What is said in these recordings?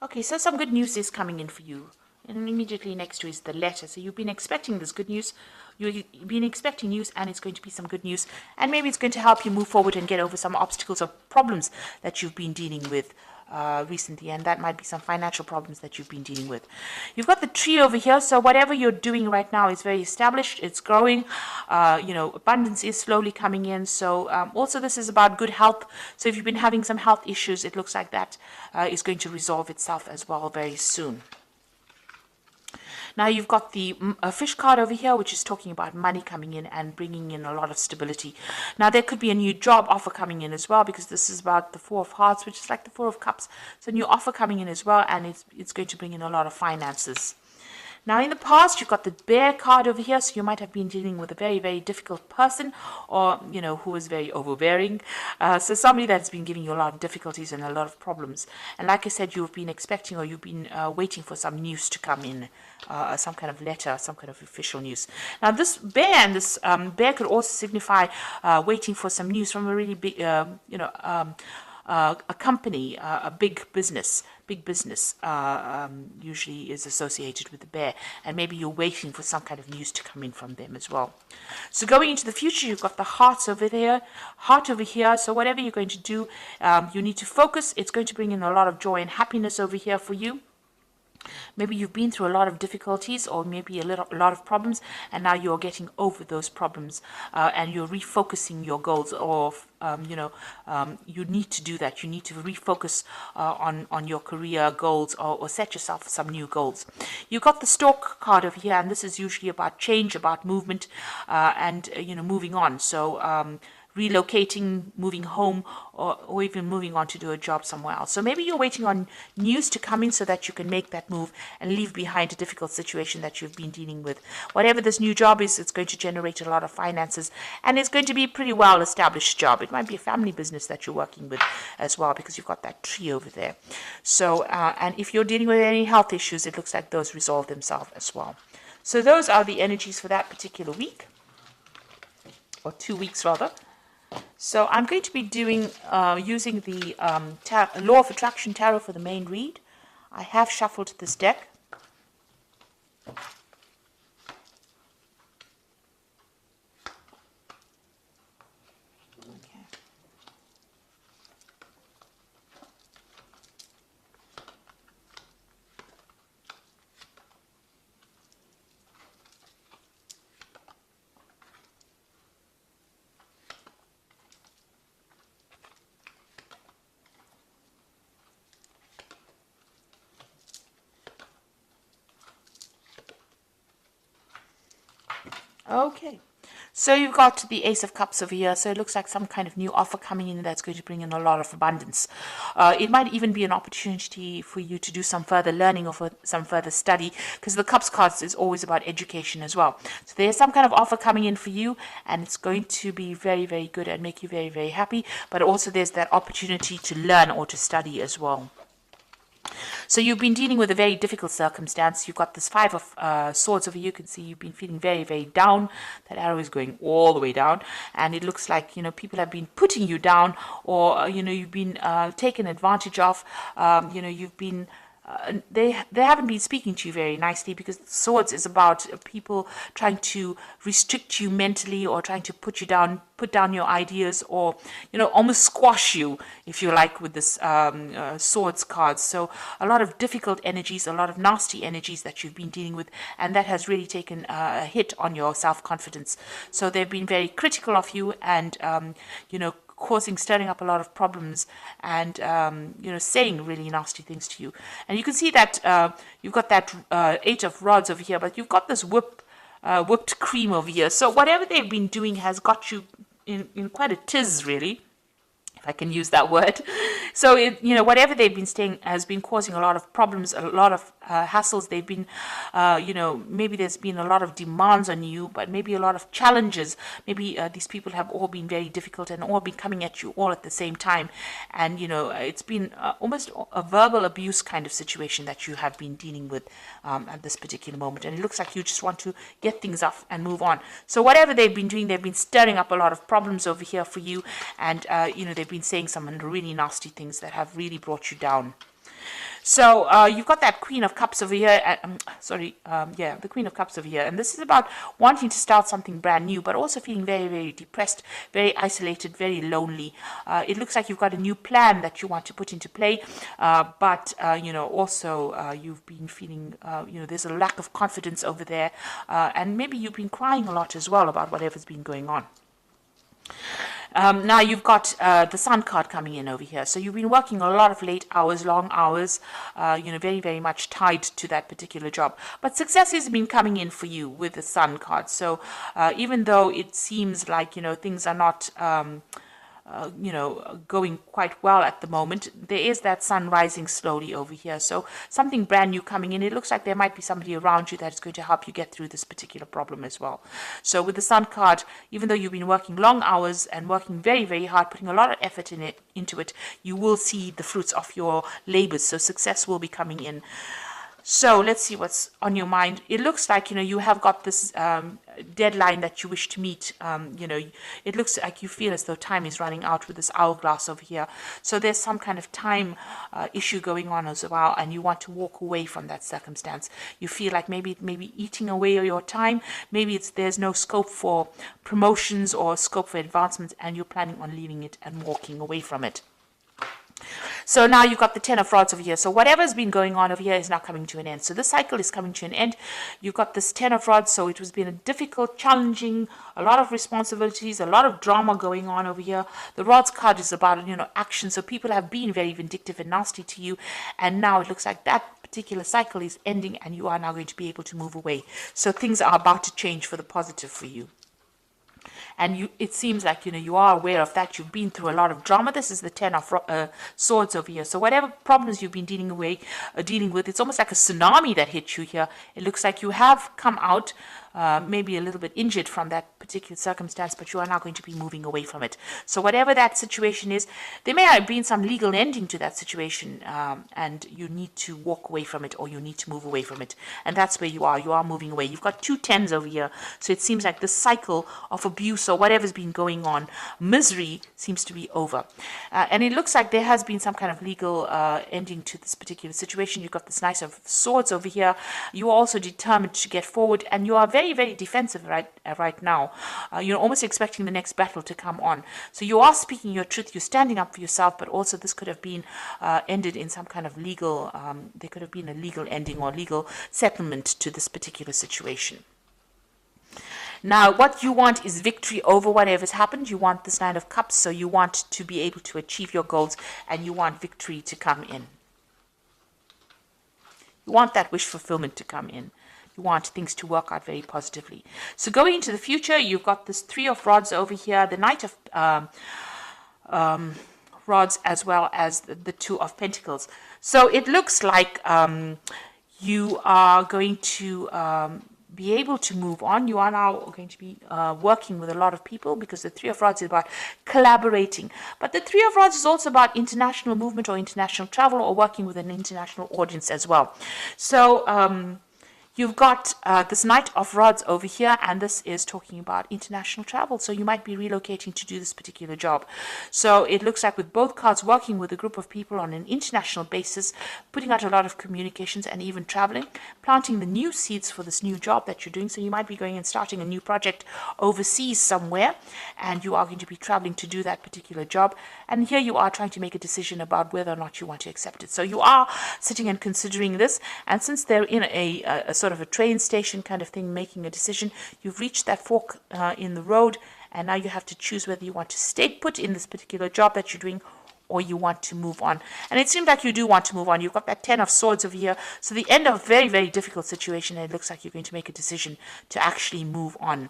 Okay, so some good news is coming in for you. And immediately next to is the letter. So you've been expecting this good news. You've been expecting news, and it's going to be some good news. And maybe it's going to help you move forward and get over some obstacles or problems that you've been dealing with recently. And that might be some financial problems that you've been dealing with. You've got the tree over here. So whatever you're doing right now is very established. It's growing. Abundance is slowly coming in. So also this is about good health. So if you've been having some health issues, it looks like that is going to resolve itself as well very soon. Now you've got the fish card over here, which is talking about money coming in and bringing in a lot of stability. Now there could be a new job offer coming in as well, because this is about the Four of Hearts, which is like the Four of Cups. So a new offer coming in as well, and it's going to bring in a lot of finances. Now, in the past, you've got the bear card over here, so you might have been dealing with a very, very difficult person, or, who is very overbearing. So somebody that's been giving you a lot of difficulties and a lot of problems. And like I said, you've been expecting, or you've been waiting for some news to come in, some kind of letter, some kind of official news. Now, this bear and this bear could also signify waiting for some news from a really big, a company, a big business usually is associated with the bear, and maybe you're waiting for some kind of news to come in from them as well. So going into the future, you've got the heart over here. So whatever you're going to do, you need to focus. It's going to bring in a lot of joy and happiness over here for you. Maybe you've been through a lot of difficulties, or maybe a lot of problems, and now you're getting over those problems, and you're refocusing your goals. Or you need to do that. You need to refocus on your career goals, or set yourself some new goals. You've got the Stork card over here, and this is usually about change, about movement, and moving on. So relocating, moving home, or even moving on to do a job somewhere else. So maybe you're waiting on news to come in so that you can make that move and leave behind a difficult situation that you've been dealing with. Whatever this new job is, it's going to generate a lot of finances, and it's going to be a pretty well-established job. It might be a family business that you're working with as well, because you've got that tree over there. So, and if you're dealing with any health issues, it looks like those resolve themselves as well. So those are the energies for that particular week, or 2 weeks rather. So I'm going to be doing using the Law of Attraction Tarot for the main read. I have shuffled this deck. Okay, so you've got the Ace of Cups over here. So it looks like some kind of new offer coming in that's going to bring in a lot of abundance. It might even be an opportunity for you to do some further learning or for some further study, because the Cups cards is always about education as well. So there's some kind of offer coming in for you, and it's going to be very, very good and make you very, very happy. But also there's that opportunity to learn or to study as well. So you've been dealing with a very difficult circumstance. You've got this Five of Swords over here. You can see you've been feeling very, very down. That arrow is going all the way down. And it looks like, people have been putting you down, or, you've been taken advantage of. You've been... they haven't been speaking to you very nicely, because Swords is about people trying to restrict you mentally, or trying to put down your ideas, or almost squash you, if you like, with this Swords cards. So a lot of difficult energies, a lot of nasty energies that you've been dealing with, and that has really taken a hit on your self-confidence. So they've been very critical of you, and stirring up a lot of problems, and saying really nasty things to you. And you can see that you've got that Eight of Rods over here, but you've got this whipped cream over here. So whatever they've been doing has got you in quite a tiz, really, if I can use that word. So whatever they've been saying has been causing a lot of problems, a lot of hassles. They've been, maybe there's been a lot of demands on you, but maybe a lot of challenges. Maybe these people have all been very difficult and all been coming at you all at the same time. And, it's been almost a verbal abuse kind of situation that you have been dealing with at this particular moment. And it looks like you just want to get things off and move on. So whatever they've been doing, they've been stirring up a lot of problems over here for you. And, they've been saying some really nasty things that have really brought you down. So you've got that Queen of Cups over here. The Queen of Cups over here. And this is about wanting to start something brand new, but also feeling very, very depressed, very isolated, very lonely. It looks like you've got a new plan that you want to put into play, but also you've been feeling, there's a lack of confidence over there, and maybe you've been crying a lot as well about whatever's been going on. Now you've got the Sun card coming in over here. So you've been working a lot of late hours, long hours, very, very much tied to that particular job. But success has been coming in for you with the Sun card. So even though it seems like, things are not going quite well at the moment, there is that sun rising slowly over here. So something brand new coming in. It looks like there might be somebody around you that is going to help you get through this particular problem as well. So with the Sun card, even though you've been working long hours and working very, very hard, putting a lot of effort into it, you will see the fruits of your labors. So success will be coming in. So let's see what's on your mind. It looks like, you have got this deadline that you wish to meet. It looks like you feel as though time is running out with this hourglass over here. So there's some kind of time issue going on as well, and you want to walk away from that circumstance. You feel like maybe eating away your time. Maybe there's no scope for promotions or scope for advancements, and you're planning on leaving it and walking away from it. So now you've got the Ten of Rods over here. So whatever's been going on over here is now coming to an end. So this cycle is coming to an end. You've got this Ten of Rods. So it has been a difficult, challenging, a lot of responsibilities, a lot of drama going on over here. The Rods card is about, action. So people have been very vindictive and nasty to you. And now it looks like that particular cycle is ending and you are now going to be able to move away. So things are about to change for the positive for you. And it seems like, you are aware of that. You've been through a lot of drama. This is the Ten of Swords over here. So whatever problems you've been dealing with, it's almost like a tsunami that hit you here. It looks like you have come out maybe a little bit injured from that particular circumstance, but you are now going to be moving away from it. So whatever that situation is, there may have been some legal ending to that situation, and you need to walk away from it, or you need to move away from it. And that's where you are. You are moving away. You've got 2 tens over here. So it seems like the cycle of abuse or whatever's been going on, misery, seems to be over. And it looks like there has been some kind of legal ending to this particular situation. You've got this Knight of Swords over here. You are also determined to get forward, and you are very, very defensive right now. You're almost expecting the next battle to come on. So you are speaking your truth. You're standing up for yourself, but also this could have been ended in some kind of legal, there could have been a legal ending or legal settlement to this particular situation. Now, what you want is victory over whatever's happened. You want this Nine of Cups, so you want to be able to achieve your goals, and you want victory to come in. You want that wish fulfillment to come in. You want things to work out very positively. So going into the future, you've got this Three of Rods over here, the Knight of Rods, as well as the Two of Pentacles. So it looks like you are going to be able to move on. You are now going to be working with a lot of people, because the Three of Rods is about collaborating. But the Three of Rods is also about international movement or international travel, or working with an international audience as well. So you've got this Knight of Rods over here, and this is talking about international travel. So you might be relocating to do this particular job. So it looks like with both cards, working with a group of people on an international basis, putting out a lot of communications and even traveling, planting the new seeds for this new job that you're doing. So you might be going and starting a new project overseas somewhere, and you are going to be traveling to do that particular job. And here you are trying to make a decision about whether or not you want to accept it. So you are sitting and considering this, and since they're in a sort of a train station kind of thing, making a decision, you've reached that fork in the road, and now you have to choose whether you want to stay put in this particular job that you're doing, or you want to move on. And it seems like you do want to move on. You've got that Ten of Swords over here. So the end of a very, very difficult situation, and it looks like you're going to make a decision to actually move on,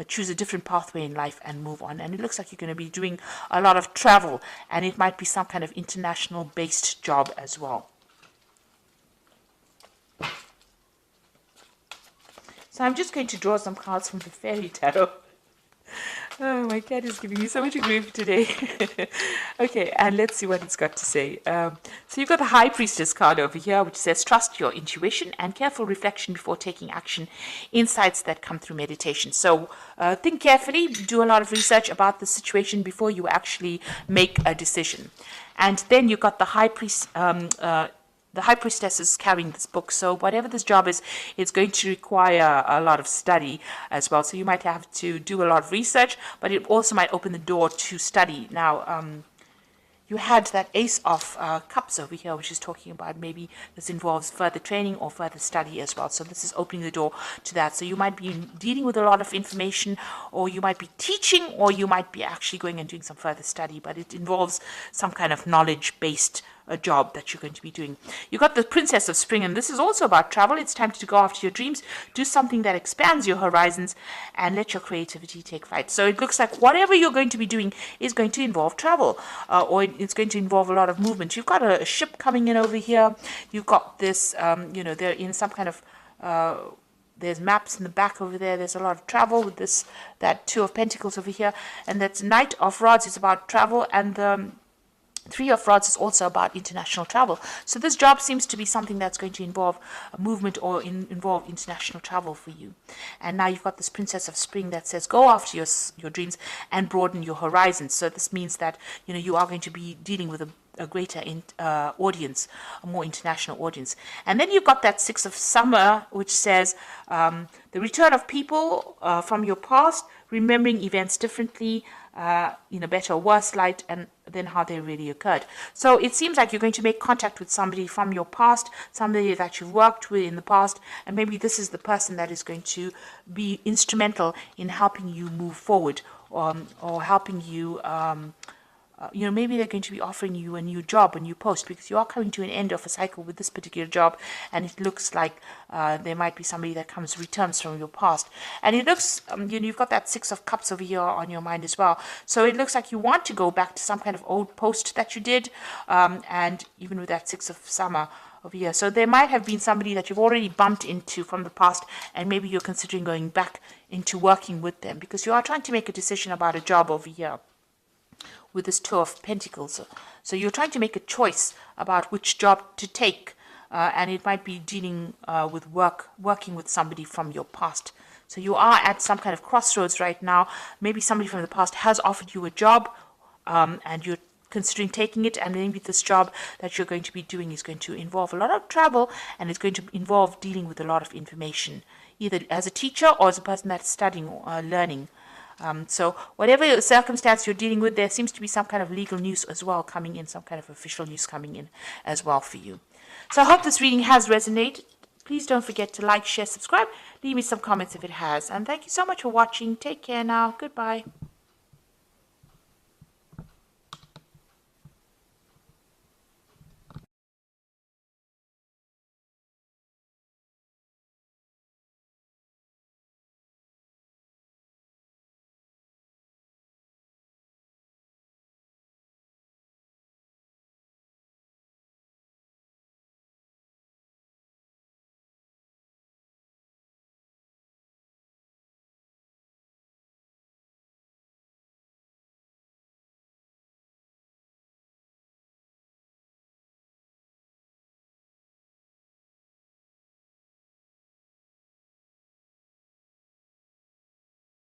choose a different pathway in life and move on. And it looks like you're going to be doing a lot of travel, and it might be some kind of international based job as well. So I'm just going to draw some cards from the Fairy Tarot. Oh, my cat is giving me so much grief today. Okay, and let's see what it's got to say. So you've got the High Priestess card over here, which says, trust your intuition and careful reflection before taking action. Insights that come through meditation. So think carefully, do a lot of research about the situation before you actually make a decision. And then you've got the High Priest, the High Priestess is carrying this book, so whatever this job is, it's going to require a lot of study as well. So you might have to do a lot of research, but it also might open the door to study. Now, you had that Ace of Cups over here, which is talking about maybe this involves further training or further study as well. So this is opening the door to that. So you might be dealing with a lot of information, or you might be teaching, or you might be actually going and doing some further study, but it involves some kind of knowledge-based job that you're going to be doing. You got the Princess of Spring, and this is also about travel. It's time to go after your dreams, do something that expands your horizons, and let your creativity take flight. So it looks like whatever you're going to be doing is going to involve travel, or it's going to involve a lot of movement. You've got a ship coming in over here. You've got this, they're in some kind of there's maps in the back over there. There's a lot of travel with that Two of Pentacles over here, and that's Knight of Rods is about travel, and the Three of Rods is also about international travel. So this job seems to be something that's going to involve a movement or involve international travel for you. And now you've got this Princess of Spring that says go after your dreams and broaden your horizons. So this means that you are going to be dealing with a greater audience, a more international audience. And then you've got that Six of Summer, which says the return of people from your past, remembering events differently, in a better or worse light than how they really occurred. So it seems like you're going to make contact with somebody from your past, somebody that you've worked with in the past, and maybe this is the person that is going to be instrumental in helping you move forward, or helping you maybe they're going to be offering you a new job, a new post, because you are coming to an end of a cycle with this particular job, and it looks like there might be somebody that returns from your past. And it looks, you've got that Six of Cups over here on your mind as well. So it looks like you want to go back to some kind of old post that you did, and even with that Six of Summer over here. So there might have been somebody that you've already bumped into from the past, and maybe you're considering going back into working with them, because you are trying to make a decision about a job over here with this Two of Pentacles. So you're trying to make a choice about which job to take, and it might be dealing with working with somebody from your past. So you are at some kind of crossroads right now. Maybe somebody from the past has offered you a job, and you're considering taking it, and maybe this job that you're going to be doing is going to involve a lot of travel, and it's going to involve dealing with a lot of information, either as a teacher or as a person that's studying or learning. So whatever circumstance you're dealing with, there seems to be some kind of legal news as well coming in, some kind of official news coming in as well for you. So I hope this reading has resonated. Please don't forget to like, share, subscribe. Leave me some comments if it has. And thank you so much for watching. Take care now. Goodbye.